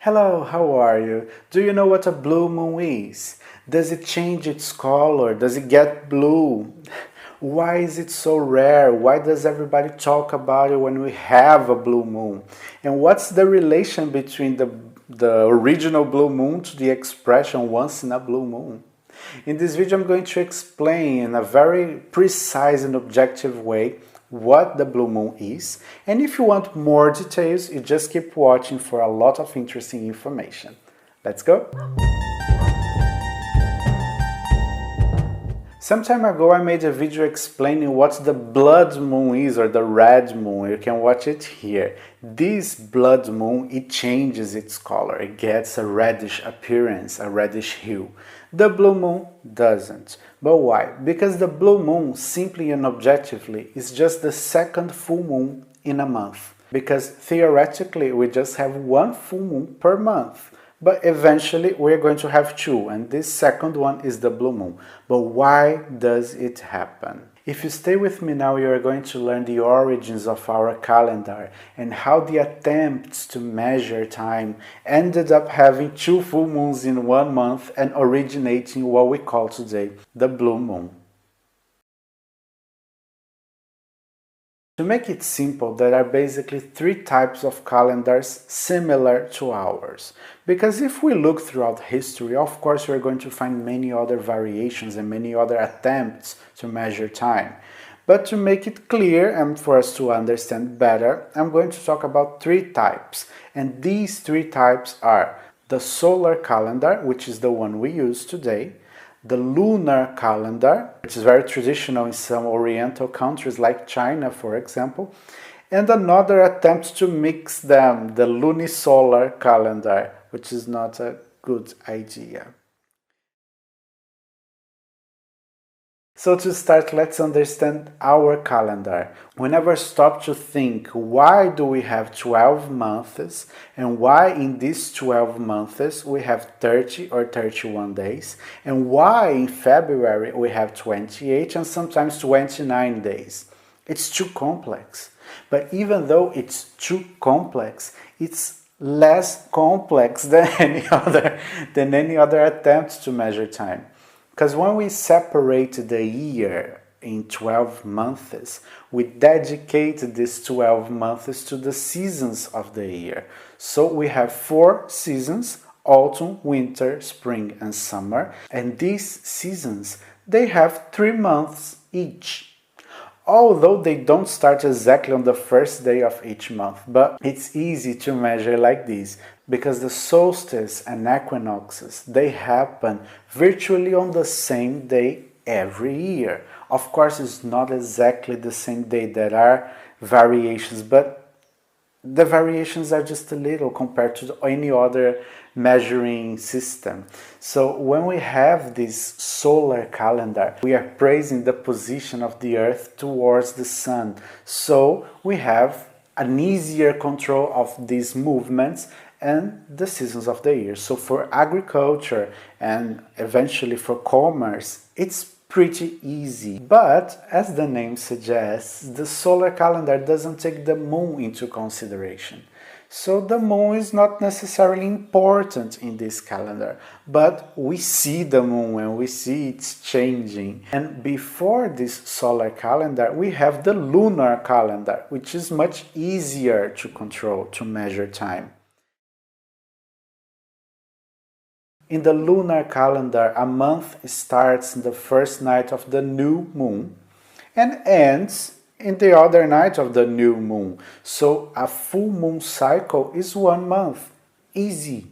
Hello, how are you? Do you know what a blue moon is? Does it change its color? Does it get blue? Why is it so rare? Why does everybody talk about it when we have a blue moon? And what's the relation between the original blue moon to the expression once in a blue moon? In this video, I'm going to explain in a very precise and objective way what the blue moon is, and if you want more details, you just keep watching for a lot of interesting information. Let's go! Some time ago I made a video explaining what the blood moon is, or the red moon. You can watch it here. This blood moon, it changes its color. It gets a reddish appearance, a reddish hue. The blue moon doesn't. But why? Because the blue moon, simply and objectively, is just the second full moon in a month. Because theoretically we just have one full moon per month. But eventually we're going to have two, and this second one is the blue moon. But why does it happen? If you stay with me now, you are going to learn the origins of our calendar and how the attempts to measure time ended up having two full moons in 1 month and originating what we call today the blue moon. To make it simple, there are basically 3 types of calendars similar to ours. Because if we look throughout history, of course we're going to find many other variations and many other attempts to measure time. But to make it clear and for us to understand better, I'm going to talk about 3 types. And these 3 types are the solar calendar, which is the one we use today, the lunar calendar, which is very traditional in some oriental countries like China, for example, and another attempt to mix them, the Luni-Solar Calendar, which is not a good idea. So to start, let's understand our calendar. We never stop to think, why do we have 12 months and why in these 12 months we have 30 or 31 days and why in February we have 28 and sometimes 29 days. It's too complex. But even though it's too complex, it's less complex than any other attempt to measure time. Because when we separate the year in 12 months, we dedicate these 12 months to the seasons of the year. So we have 4 seasons: autumn, winter, spring, and summer. And these seasons, they have 3 months each. Although they don't start exactly on the first day of each month, but it's easy to measure like this, because the solstice and equinoxes, they happen virtually on the same day every year. Of course, it's not exactly the same day, there are variations, but the variations are just a little compared to any other measuring system. So when we have this solar calendar, we are praising the position of the Earth towards the Sun. So we have an easier control of these movements and the seasons of the year. So for agriculture and eventually for commerce, it's pretty easy. But as the name suggests, the solar calendar doesn't take the moon into consideration. So the moon is not necessarily important in this calendar, but we see the moon and we see it's changing. And before this solar calendar, we have the lunar calendar, which is much easier to control, to measure time. In the lunar calendar, a month starts in the first night of the new moon and ends in the other night of the new moon. So a full moon cycle is 1 month. Easy.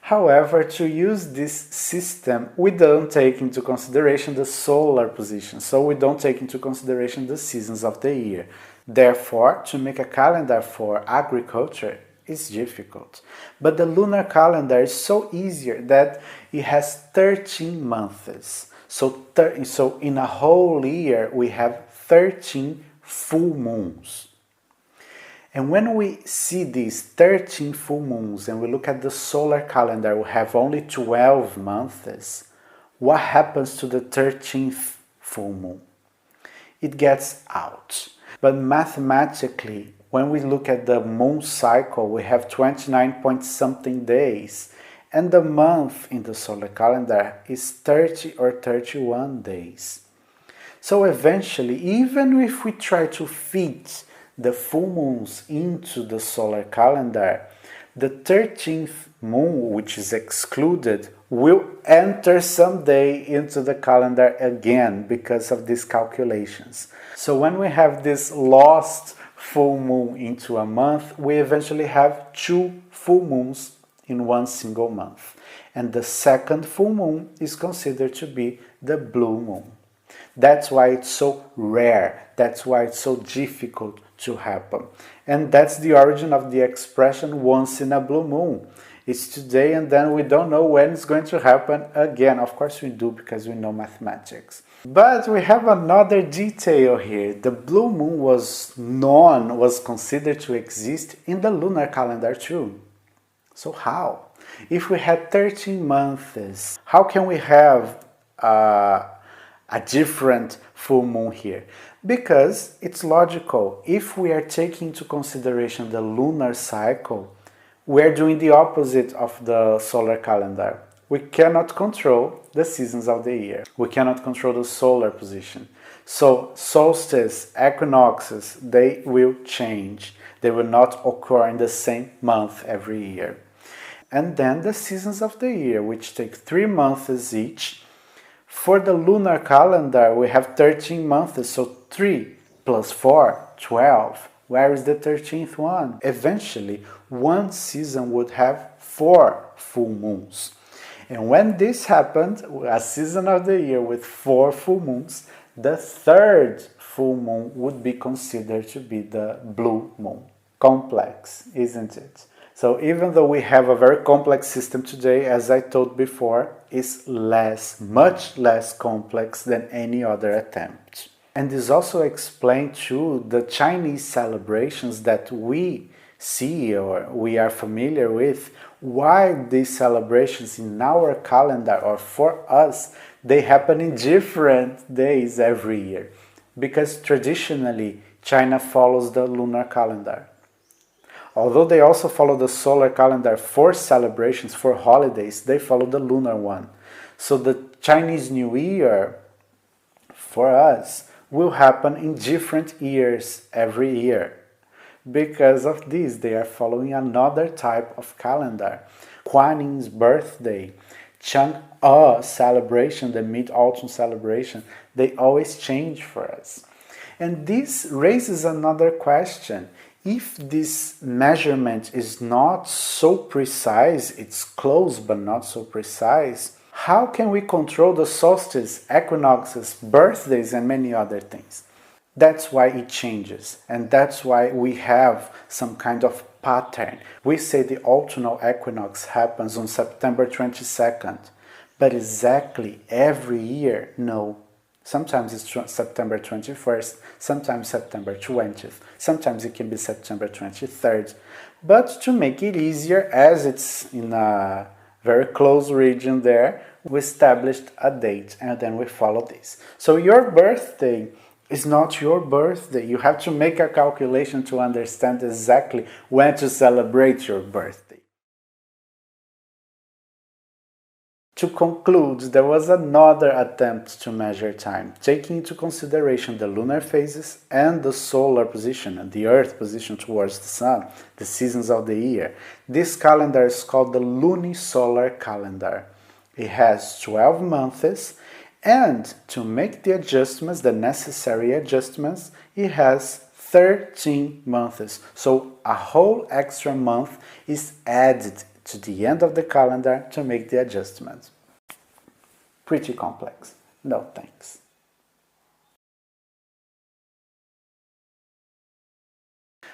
However, to use this system, we don't take into consideration the solar position. So we don't take into consideration the seasons of the year. Therefore, to make a calendar for agriculture, it's difficult. But the lunar calendar is so easier that it has 13 months. So in a whole year we have 13 full moons. And when we see these 13 full moons and we look at the solar calendar, we have only 12 months. What happens to the 13th full moon? It gets out. But mathematically, When we look at the moon cycle, we have 29 point something days, and the month in the solar calendar is 30 or 31 days. So eventually, even if we try to fit the full moons into the solar calendar, the 13th moon, which is excluded, will enter someday into the calendar again because of these calculations. So when we have this lost full moon into a month, we eventually have 2 full moons in one single month. And the second full moon is considered to be the blue moon. That's why it's so rare. That's why it's so difficult to happen. And that's the origin of the expression once in a blue moon. It's today and then we don't know when it's going to happen again. Of course we do because we know mathematics. But we have another detail here. The blue moon was considered to exist in the lunar calendar too. So how? If we had 13 months, how can we have a different full moon here? Because it's logical. If we are taking into consideration the lunar cycle, we are doing the opposite of the solar calendar. We cannot control the seasons of the year. We cannot control the solar position. So solstice, equinoxes, they will change. They will not occur in the same month every year. And then the seasons of the year, which take 3 months each. For the lunar calendar, we have 13 months, so 3 plus 4, 12. Where is the 13th one? Eventually, one season would have 4 full moons. And when this happened, a season of the year with 4 full moons, the third full moon would be considered to be the blue moon. Complex, isn't it? So even though we have a very complex system today, as I told before, it's much less complex than any other attempt. And this also explains too the Chinese celebrations that we see or we are familiar with, why these celebrations in our calendar or for us, they happen in different days every year. Because traditionally, China follows the lunar calendar. Although they also follow the solar calendar for celebrations, for holidays, they follow the lunar one. So the Chinese New Year, for us, will happen in different years every year. Because of this, they are following another type of calendar. Kuan Yin's birthday, Chang'e celebration, the Mid-Autumn celebration, they always change for us. And this raises another question. If this measurement is not so precise, it's close but not so precise, how can we control the solstice, equinoxes, birthdays, and many other things? That's why it changes, and that's why we have some kind of pattern. We say the autumnal equinox happens on September 22nd, but exactly every year, no. Sometimes it's September 21st, sometimes September 20th, sometimes it can be September 23rd. But to make it easier, as it's in a very close region there, we established a date and then we follow this. So your birthday is not your birthday. You have to make a calculation to understand exactly when to celebrate your birthday. To conclude, there was another attempt to measure time, taking into consideration the lunar phases and the solar position and the Earth position towards the Sun, the seasons of the year. This calendar is called the Luni-Solar Calendar. It has 12 months, and to make the adjustments, the necessary adjustments, it has 13 months. So a whole extra month is added to the end of the calendar to make the adjustments. Pretty complex. No thanks.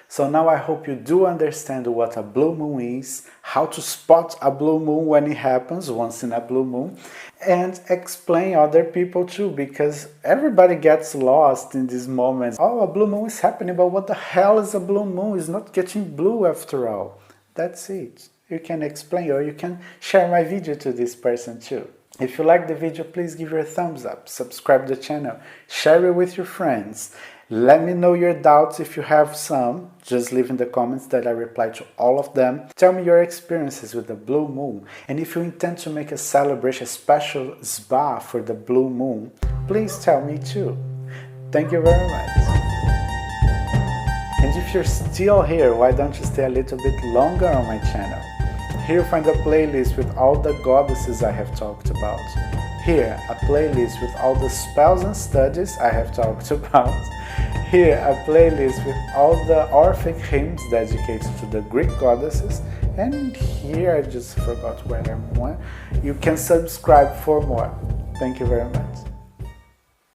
So now I hope you do understand what a blue moon is, how to spot a blue moon when it happens, once in a blue moon, and explain other people too, because everybody gets lost in these moments. Oh, a blue moon is happening, but what the hell is a blue moon? It's not getting blue after all. That's it. You can explain, or you can share my video to this person too. If you like the video, please give it a thumbs up, subscribe to the channel, share it with your friends. Let me know your doubts if you have some. Just leave in the comments that I reply to all of them. Tell me your experiences with the blue moon, and if you intend to make a celebration, a special spa for the blue moon, please tell me too. Thank you very much. And if you're still here, why don't you stay a little bit longer on my channel? Here you'll find a playlist with all the goddesses I have talked about. Here, a playlist with all the spells and studies I have talked about. Here, a playlist with all the Orphic hymns dedicated to the Greek goddesses. And here, I just forgot where I'm on. You can subscribe for more. Thank you very much.